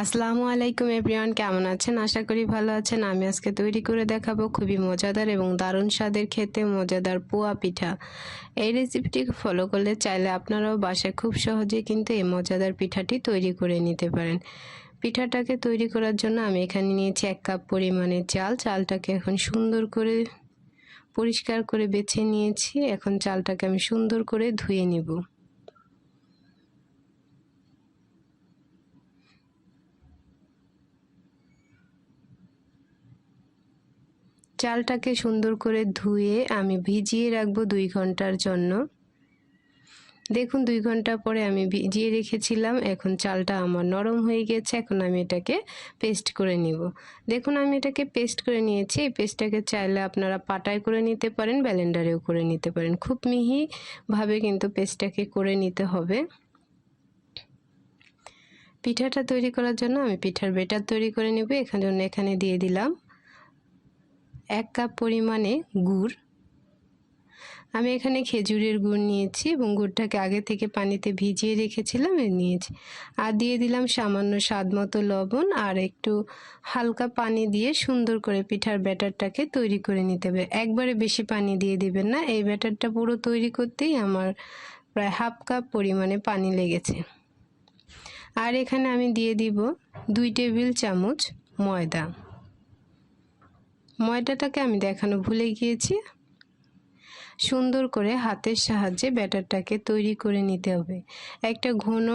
আসসালামু আলাইকুম এভরিওয়ান, কেমন আছেন? আশা করি ভালো আছেন। আমি আজকে তৈরি করে দেখাবো খুবই মজাদার এবং দারুণ স্বাদের খেতে মজাদার পোয়া পিঠা। এই রেসিপিটি ফলো করলে চাইলে আপনারাও বাসায় খুব সহজেই কিন্তু এই মজাদার পিঠাটি তৈরি করে নিতে পারেন। পিঠাটাকে তৈরি করার জন্য আমি এখানে নিয়েছি 1 কাপ পরিমাণে চাল। চালটাকে এখন সুন্দর করে পরিষ্কার করে বেছে নিয়েছি। এখন চালটাকে আমি সুন্দর করে ধুয়ে নিব। চালটাকে সুন্দর করে ধুয়ে আমি ভিজিয়ে রাখবো 2 ঘন্টার জন্য। দেখুন 2 ঘন্টা পরে আমি ভিজিয়ে রেখেছিলাম। এখন চালটা আমার নরম হয়ে গেছে। এখন আমি এটাকে পেস্ট করে নিব। দেখুন আমি এটাকে পেস্ট করে নিয়েছি। এই পেস্টটাকে চাইলে আপনারা পাটায় করে নিতে পারেন, ব্লেন্ডারেও করে নিতে পারেন। খুব মিহিভাবে কিন্তু পেস্টটাকে করে নিতে হবে। পিঠাটা তৈরি করার জন্য আমি পিঠার ব্যাটার তৈরি করে নেব। এখানে দিয়ে দিলাম 1 কাপ পরিমাণে গুড়। আমি এখানে খেজুরের গুড় নিয়েছি এবং গুড়টাকে আগে থেকে পানিতে ভিজিয়ে রেখেছিলাম নিয়েছি। আর দিয়ে দিলাম সামান্য স্বাদ মতো লবণ আর একটু হালকা পানি দিয়ে সুন্দর করে পিঠার ব্যাটারটাকে তৈরি করে নিতে হবে। একবারে বেশি পানি দিয়ে দিবেন না। এই ব্যাটারটা পুরো তৈরি করতেই আমার প্রায় হাফ কাপ পরিমাণে পানি লেগেছে। আর এখানে আমি দিয়ে দিব 2 টেবিল চামচ ময়দা। ময়দাটাকে আমি দেখানো ভুলে গিয়েছি। সুন্দর করে হাতের সাহায্যে ব্যাটারটাকে তৈরি করে নিতে হবে। একটা ঘন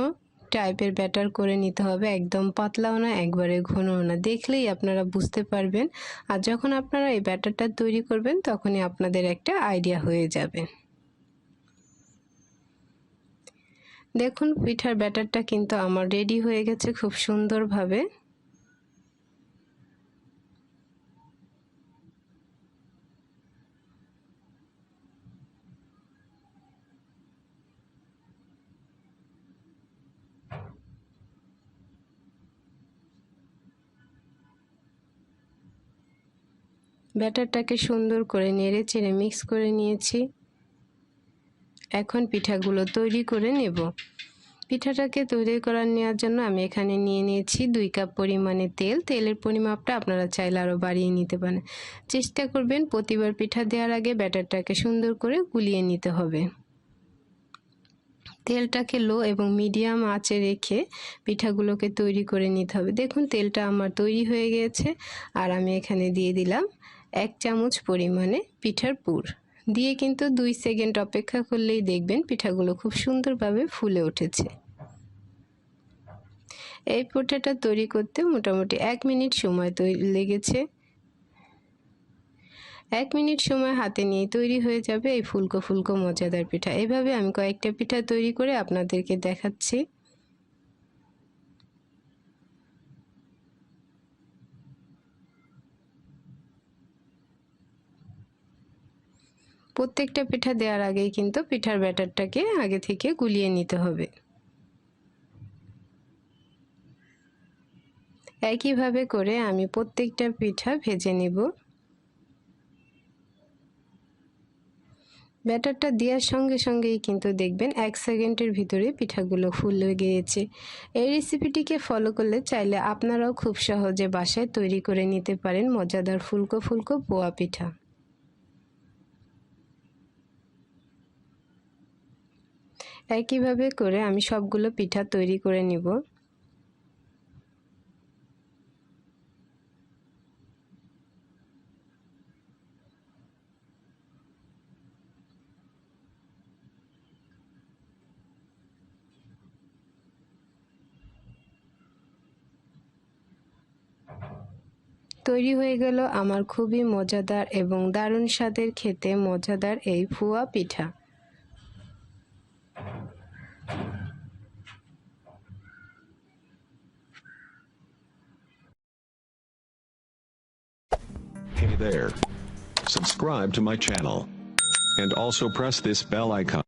টাইপের ব্যাটার করে নিতে হবে, একদম পাতলাও না একবারে ঘনও না। দেখলেই আপনারা বুঝতে পারবেন। আর যখন আপনারা এই ব্যাটারটা তৈরি করবেন তখনই আপনাদের একটা আইডিয়া হয়ে যাবে। দেখুন পিঠার ব্যাটারটা কিন্তু আমার রেডি হয়ে গেছে খুব সুন্দরভাবে। ব্যাটারটাকে সুন্দর করে নেড়ে চেড়ে মিক্স করে নিয়েছি। এখন পিঠাগুলো তৈরি করে নেব। পিঠাটাকে তৈরি নেওয়ার জন্য আমি এখানে নিয়ে নিয়েছি 2 কাপ পরিমাণে তেল। তেলের পরিমাপটা আপনারা চাইলে আরও বাড়িয়ে নিতে পারেন। চেষ্টা করবেন প্রতিবার পিঠা দেওয়ার আগে ব্যাটারটাকে সুন্দর করে গুলিয়ে নিতে হবে। তেলটাকে লো এবং মিডিয়াম আঁচে রেখে পিঠাগুলোকে তৈরি করে নিতে হবে। দেখুন তেলটা আমার তৈরি হয়ে গিয়েছে। আর আমি এখানে দিয়ে দিলাম 1 চামচ পরিমাণে পিঠার পুর। দিয়ে কিন্তু 2 সেকেন্ড অপেক্ষা করলেই দেখবেন পিঠাগুলো খুব সুন্দরভাবে ফুলে উঠেছে। এই পিঠাটা তৈরি করতে মোটামুটি 1 মিনিট সময় লেগেছে। 1 মিনিট সময় হাতে নিয়ে তৈরি হয়ে যাবে এই ফুলকো ফুলকো মজাদার পিঠা। এভাবে আমি কয়েকটা পিঠা তৈরি করে আপনাদেরকে দেখাচ্ছি। প্রত্যেকটা পিঠা দেওয়ার আগেই কিন্তু পিঠার ব্যাটারটাকে আগে থেকে গুলিয়ে নিতে হবে। একইভাবে করে আমি প্রত্যেকটা পিঠা ভেজে নিব। ব্যাটারটা দেওয়ার সঙ্গে সঙ্গেই কিন্তু দেখবেন 1 সেকেন্ডের ভিতরে পিঠাগুলো ফুলে গিয়েছে। এই রেসিপিটিকে ফলো করলে চাইলে আপনারাও খুব সহজে বাসায় তৈরি করে নিতে পারেন মজাদার ফুলকো ফুলকো পোয়া পিঠা। একইভাবে করে আমি সবগুলো পিঠা তৈরি করে নিব। তৈরি হয়ে গেল আমার খুবই মজাদার এবং দারুণ স্বাদের খেতে মজাদার এই পোয়া পিঠা। Hey there. Subscribe to my channel. And also press this bell icon.